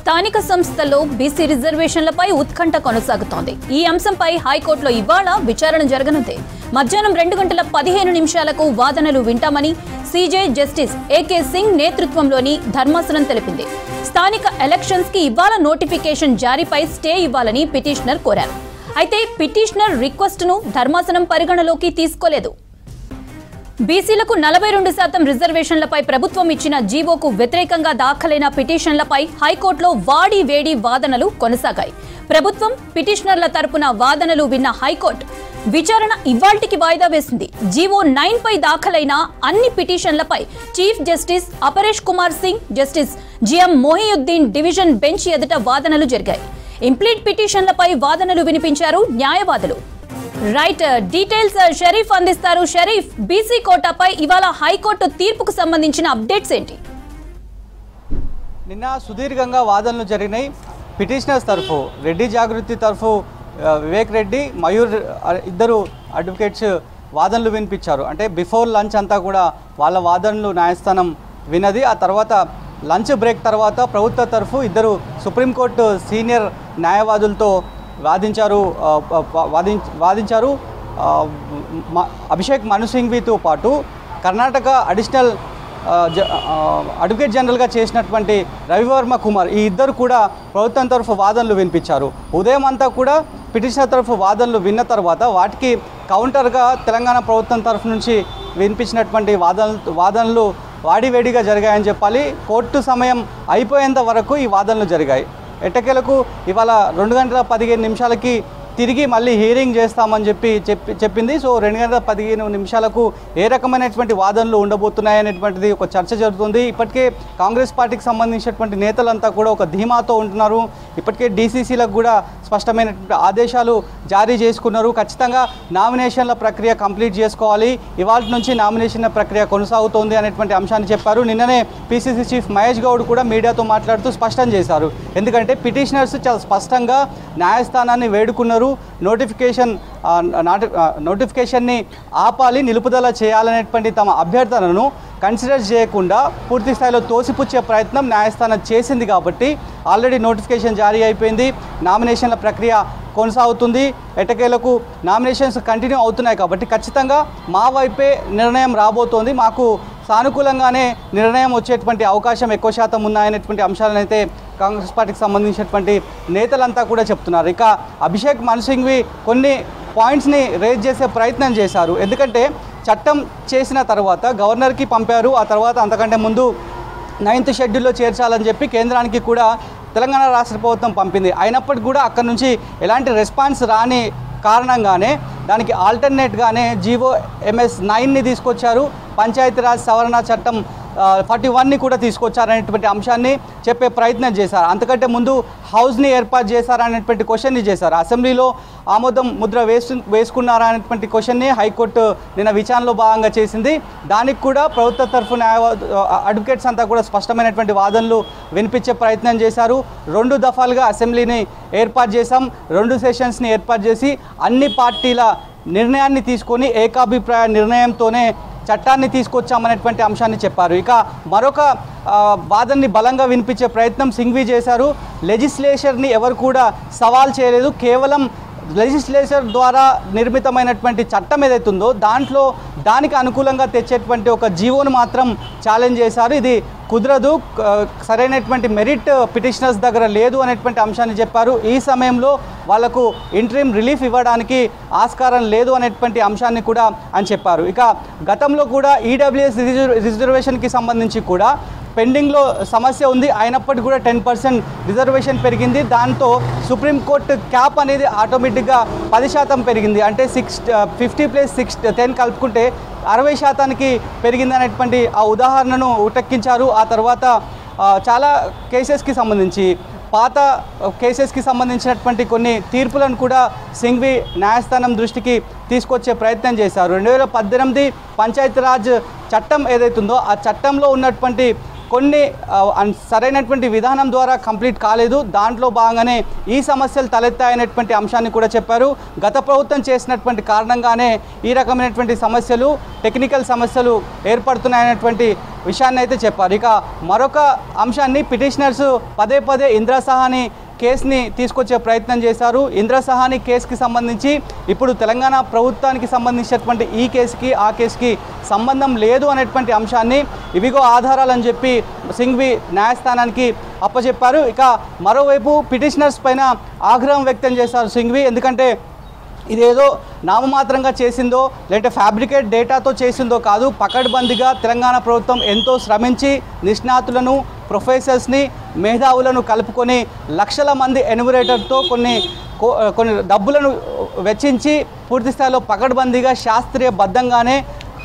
స్థానిక సంస్థల్లో బీసీ రిజర్వేషన్లపై ఉత్కంఠ కొనసాగుతోంది. ఈ అంశంపై హైకోర్టులో ఇవాళ విచారణ జరగనుంది. మధ్యాహ్నం 2:15 వాదనలు వింటామని సీజే జస్టిస్ ఏకే సింగ్ నేతృత్వంలోని ధర్మాసనం తెలిపింది. స్థానిక ఎలక్షన్స్ కి ఇవాళ నోటిఫికేషన్ జారీపై స్టే ఇవ్వాలని పిటిషనర్ కోరారు. అయితే పిటిషనర్ రిక్వెస్ట్ ను ధర్మాసనం పరిగణలోకి తీసుకోలేదు. బీసీలకు 42% రిజర్వేషన్లపై ప్రభుత్వం ఇచ్చిన జీవోకు వ్యతిరేకంగా దాఖలైన పిటిషన్లపై హైకోర్టులో వాడి వేడి వాదనలు కొనసాగాయి. ప్రభుత్వం పిటిషనర్ల తరపున వాదనలు విన్న హైకోర్టు విచారణ ఇవాల్టికి వాయిదా వేసింది. జీవో 9 పై దాఖలైన అన్ని పిటిషన్లపై chief justice Aparesh Kumar Singh, justice GM Mohiuddin division bench ఎదుట వాదనలు జరిగాయి. ఇంప్లీట్ పిటిషన్లపై వాదనలు వినిపించారు న్యాయవాదులు. రైట్, డీటెయిల్స్ షరీఫ్ అందిస్తారు. షరీఫ్, బీసీ కోటాపై ఇవాళ హైకోర్టు తీర్పుకు సంబంధించిన అప్డేట్స్ ఏంటి? నిన్న సుదీర్ఘంగా వాదనలు జరిగినాయి. పిటిషనర్స్ తరఫు రెడ్డి జాగృతి తరఫు వివేక్ రెడ్డి, మయూర్ ఇద్దరు అడ్వకేట్స్ వాదనలు వినిపించారు. అంటే బిఫోర్ లంచ్ అంతా కూడా వాళ్ళ వాదనలు న్యాయస్థానం విన్నది. ఆ తర్వాత లంచ్ బ్రేక్ తర్వాత ప్రభుత్వ తరఫు ఇద్దరు సుప్రీంకోర్టు సీనియర్ న్యాయవాదులతో వాదించారు. అభిషేక్ మను సింఘ్వీతో పాటు కర్ణాటక అడిషనల్ అడ్వకేట్ జనరల్గా చేసినటువంటి రవివర్మ కుమార్, ఈ ఇద్దరు కూడా ప్రభుత్వం తరఫు వాదనలు వినిపించారు. ఉదయం అంతా కూడా పిటిషనర్ తరఫు వాదనలు విన్న తర్వాత వాటికి కౌంటర్గా తెలంగాణ ప్రభుత్వం తరఫు నుంచి వినిపించినటువంటి వాదనలు వాడివేడిగా జరిగాయని చెప్పాలి. కోర్టు సమయం అయిపోయేంత వరకు ఈ వాదనలు జరిగాయి. ఎట్టకేలకు ఇవాళ 2:15 తిరిగి మళ్ళీ హీరింగ్ చేస్తామని చెప్పింది. సో 2:15 ఏ రకమైనటువంటి వాదనలు ఉండబోతున్నాయనేటువంటిది ఒక చర్చ జరుగుతుంది. ఇప్పటికే కాంగ్రెస్ పార్టీకి సంబంధించినటువంటి నేతలంతా కూడా ఒక ధీమాతో ఉంటున్నారు. ఇప్పటికే డీసీసీలకు కూడా స్పష్టమైనటువంటి ఆదేశాలు జారీ చేసుకున్నారు. ఖచ్చితంగా నామినేషన్ల ప్రక్రియ కంప్లీట్ చేసుకోవాలి, ఇవాళ నుంచి నామినేషన్ల ప్రక్రియ కొనసాగుతోంది అనేటువంటి అంశాన్ని చెప్పారు. నిన్ననే పీసీసీ చీఫ్ మహేష్ గౌడ్ కూడా మీడియాతో మాట్లాడుతూ స్పష్టం చేశారు. ఎందుకంటే పిటిషనర్స్ చాలా స్పష్టంగా న్యాయస్థానాన్ని వేడుకున్నారు. నోటిఫికేషన్ని ఆపాలి, నిలుపుదల చేయాలనేటువంటి తమ అభ్యర్థనను కన్సిడర్ చేయకుండా పూర్తి స్థాయిలో తోసిపుచ్చే ప్రయత్నం న్యాయస్థానం చేసింది. కాబట్టి ఆల్రెడీ నోటిఫికేషన్ జారీ అయిపోయింది, నామినేషన్ల ప్రక్రియ కొనసాగుతుంది. ఎట్టకేలకు నామినేషన్స్ కంటిన్యూ అవుతున్నాయి. కాబట్టి ఖచ్చితంగా మా వైపే నిర్ణయం రాబోతోంది, మాకు సానుకూలంగానే నిర్ణయం వచ్చేటువంటి అవకాశం ఎక్కువ శాతం ఉన్నాయనేటువంటి అంశాలను అయితే కాంగ్రెస్ పార్టీకి సంబంధించినటువంటి నేతలంతా కూడా చెప్తున్నారు. ఇక అభిషేక్ మను సింఘ్వి కొన్ని పాయింట్స్ని రేజ్ చేసే ప్రయత్నం చేశారు. ఎందుకంటే చట్టం చేసిన తర్వాత గవర్నర్కి పంపారు, ఆ తర్వాత అంతకంటే ముందు 9th షెడ్యూల్లో చేర్చాలని చెప్పి కేంద్రానికి కూడా తెలంగాణ రాష్ట్ర ప్రభుత్వం పంపింది. అయినప్పటికీ కూడా అక్కడి నుంచి ఎలాంటి రెస్పాన్స్ రాని కారణంగానే దానికి ఆల్టర్నేట్గానే జీవో MS 9ని తీసుకొచ్చారు. పంచాయతీరాజ్ సవరణ చట్టం 41ని కూడా తీసుకొచ్చారనేటువంటి అంశాన్ని చెప్పే ప్రయత్నం చేశారు. అంతకంటే ముందు హౌస్ని ఏర్పాటు చేశారనేటువంటి క్వశ్చన్ని చేశారు. అసెంబ్లీలో ఆమోదం ముద్ర వేసుకున్నారా అనేటువంటి క్వశ్చన్ని హైకోర్టు నిన్న విచారణలో భాగంగా చేసింది. దానికి కూడా ప్రభుత్వ తరఫు అడ్వకేట్స్ అంతా కూడా స్పష్టమైనటువంటి వాదనలు వినిపించే ప్రయత్నం చేశారు. 2 దఫాలుగా అసెంబ్లీని ఏర్పాటు చేశాం, 2 సెషన్స్ని ఏర్పాటు చేసి అన్ని పార్టీల నిర్ణయాన్ని తీసుకొని ఏకాభిప్రాయ నిర్ణయంతోనే చట్టాన్ని తీసుకొచ్చామనేటువంటి అంశాన్ని చెప్పారు. ఇక మరొక వాదనని బలంగా వినిపించే ప్రయత్నం సింఘ్వి చేశారు. లెజిస్లేచర్ని ఎవరు కూడా సవాల్ చేయలేదు, కేవలం లెజిస్లేచర్ ద్వారా నిర్మితమైనటువంటి చట్టం ఏదైతుందో దానికి అనుకూలంగా తెచ్చేటువంటి ఒక జీవోను మాత్రం ఛాలెంజ్ చేశారు. ఇది కుదరదు, సరైనటువంటి మెరిట్ పిటిషనర్స్ దగ్గర లేదు అనేటువంటి అంశాన్ని చెప్పారు. ఈ సమయంలో వాళ్లకు ఇంటరిమ్ రిలీఫ్ ఇవ్వడానికి ఆస్కారం లేదు అనేటువంటి అంశాన్ని కూడా అని చెప్పారు. ఇక గతంలో కూడా ఈడబ్ల్యూఎస్ రిజర్వేషన్కి సంబంధించి కూడా పెండింగ్లో సమస్య ఉంది, అయినప్పటికీ కూడా 10% రిజర్వేషన్ పెరిగింది. దాంతో సుప్రీంకోర్టు క్యాప్ అనేది ఆటోమేటిక్గా 10% పెరిగింది. అంటే 50 + 10 కలుపుకుంటే 60% పెరిగింది అనేటువంటి ఆ ఉదాహరణను ఉటక్కించారు. ఆ తర్వాత చాలా కేసెస్కి సంబంధించి పాత కేసెస్కి సంబంధించినటువంటి కొన్ని తీర్పులను కూడా సింఘ్వి న్యాయస్థానం దృష్టికి తీసుకొచ్చే ప్రయత్నం చేశారు. 2018 పంచాయతీరాజ్ చట్టం ఏదైతుందో ఆ చట్టంలో ఉన్నటువంటి కొన్ని సరైనటువంటి విధానం ద్వారా కంప్లీట్ కాలేదు. దాంట్లో భాగంగానే ఈ సమస్యలు తలెత్తాయనేటువంటి అంశాన్ని కూడా చెప్పారు. గత ప్రభుత్వం చేసినటువంటి కారణంగానే ఈ రకమైనటువంటి సమస్యలు, టెక్నికల్ సమస్యలు ఏర్పడుతున్నాయనేటువంటి విషయాన్ని అయితే చెప్పారు. ఇక మరొక అంశాన్ని పిటిషనర్స్ పదే పదే ఇందిరా సహాని కేసుని తీసుకొచ్చే ప్రయత్నం చేశారు. ఇందిరా సహాని కేసుకి సంబంధించి ఇప్పుడు తెలంగాణ ప్రభుత్వానికి సంబంధించినటువంటి ఈ కేసుకి ఆ కేసుకి సంబంధం లేదు అనేటువంటి అంశాన్ని ఇవిగో ఆధారాలని చెప్పి సింఘ్వి న్యాయస్థానానికి అప్పచెప్పారు. ఇక మరోవైపు పిటిషనర్స్ పైన ఆగ్రహం వ్యక్తం చేశారు సింఘ్వి. ఎందుకంటే ఇదేదో నామమాత్రంగా చేసిందో లేదంటే ఫ్యాబ్రికేట్ డేటాతో చేసిందో కాదు, పకడ్బందీగా తెలంగాణ ప్రభుత్వం ఎంతో శ్రమించి నిష్ణాతులను, ప్రొఫెసర్స్ని, మేధావులను కలుపుకొని లక్షల మంది ఎన్యూమరేటర్తో కొన్ని డబ్బులను వెచ్చించి పూర్తి స్థాయిలో పకడ్బందీగా శాస్త్రీయబద్ధంగానే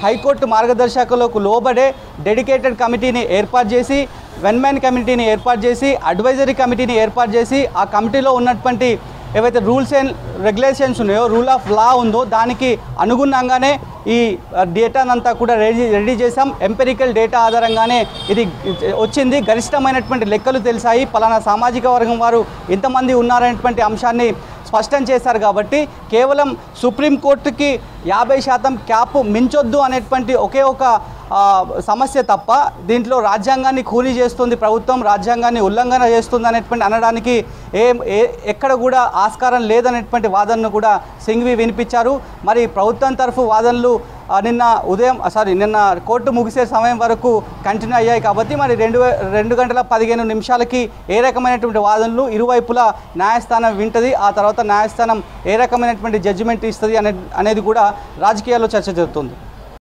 హైకోర్టు మార్గదర్శకాలకు లోబడే డెడికేటెడ్ కమిటీని ఏర్పాటు చేసి, వన్ మ్యాన్ కమిటీని ఏర్పాటు చేసి, అడ్వైజరీ కమిటీని ఏర్పాటు చేసి, ఆ కమిటీలో ఉన్నటువంటి ఏవైతే రూల్స్ అండ్ రెగ్యులేషన్స్ ఉన్నాయో, రూల్ ఆఫ్ లా ఉందో దానికి అనుగుణంగానే ఈ డేటానంతా కూడా రెడీ చేసాం. ఎంపెరికల్ డేటా ఆధారంగానే ఇది వచ్చింది. గరిష్టమైనటువంటి లెక్కలు తెలిసాయి. పలానా సామాజిక వర్గం వారు ఇంతమంది ఉన్నారనేటువంటి అంశాన్ని స్పష్టం చేశారు. కాబట్టి కేవలం సుప్రీంకోర్టుకి 50% క్యాప్ మించొద్దు అనేటువంటి ఒకే ఒక సమస్య తప్ప దీంట్లో రాజ్యాంగాన్ని ఖూనీ చేస్తుంది ప్రభుత్వం, రాజ్యాంగాన్ని ఉల్లంఘన చేస్తుంది అనేటువంటి అనడానికి ఎక్కడ కూడా ఆస్కారం లేదనేటువంటి వాదనను కూడా సింఘ్వి వినిపించారు. మరి ప్రభుత్వం తరఫు వాదనలు నిన్న కోర్టు ముగిసే సమయం వరకు కంటిన్యూ అయ్యాయి. కాబట్టి మరి 2 గంటల 15 నిమిషాలకి ఏ రకమైనటువంటి వాదనలు ఇరువైపులా న్యాయస్థానం వింటది, ఆ తర్వాత న్యాయస్థానం ఏ రకమైనటువంటి జడ్జిమెంట్ ఇస్తుంది అనేది కూడా రాజకీయాల్లో చర్చ జరుగుతుంది.